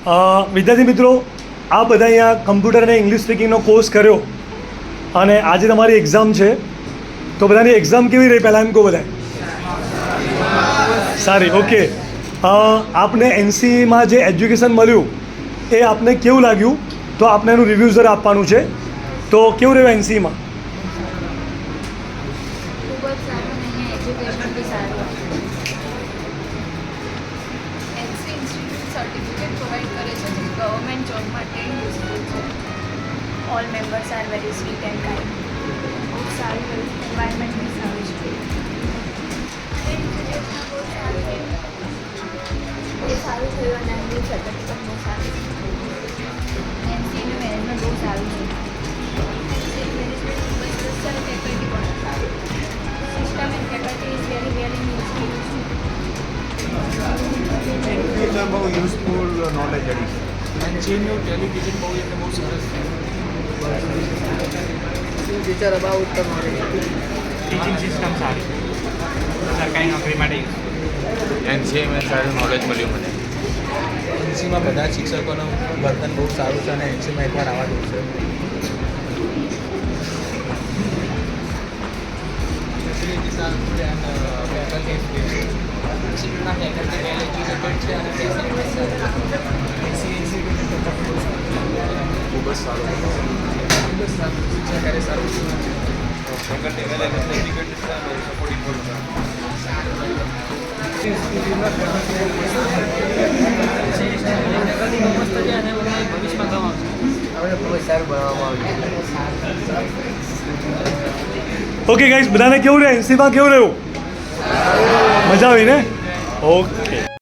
વિદ્યાર્થી મિત્રો, આ બધા અહીંયા કમ્પ્યુટર અને ઇંગ્લિશ સ્પીકિંગનો કોર્સ કર્યો અને આજે તમારી એક્ઝામ છે, તો બધાની એક્ઝામ કેવી રહી પહેલાં એમ કહો બધા? સારી. ઓકે. આપને એનસીમાં જે એજ્યુકેશન મળ્યું એ આપને કેવું લાગ્યું, તો આપને એનું રિવ્યૂ જરા આપવાનું છે. તો કેવું રહ્યું એનસીમાં? સર્ટિફિકેટ પ્રોવાઈડ કરે છે જે ગવર્મેન્ટ જોબ માટે યુઝફુલ છે. All members are very sweet and kind. બહુ સારું રહ્યું. એન્વાયરમેન્ટ બી સારું છે. બહુ સારું થયું અને એમનું સર્ટિફિકેટ બહુ સારું છે. એમસીનું મેનેજમેન્ટ બહુ સારું છે. ફેકલ્ટી પણ સારું. System and faculty is very very useful. બહુ યુઝફુલ નોલેજ અડી અને જેનું ટેલિવિઝન બહુ એટલે બહુ સરસ છે. Teacher about the knowledge, teaching system સારી, સરકારી નોકરી માટે એનસીએમાં સારું નોલેજ મળ્યું મને. એનસીમાં બધા શિક્ષકોનું વર્તન બહુ સારું છે અને એનસીમાં એકવાર આવવા જેવું છે. ફેસિલિટી સારું છે અને ફેકલ્ટી શિક્ષણના ફેકલ્ટી વેલ એજ્યુકેટેડ છે અને ફેસિલિટી ખૂબ જ સારું. ખૂબ જ સારું શિક્ષણ કાર્ય સારું છે. ફેકલ્ટી વેલ એજ્યુકેટેડ છે અને સપોર્ટિંગ પણ છે. ઓકે ગાઈસ, બધાને કેવું રહ્યું એનસીમાં? કેવું રહ્યું? મજા આવી ને? ઓકે.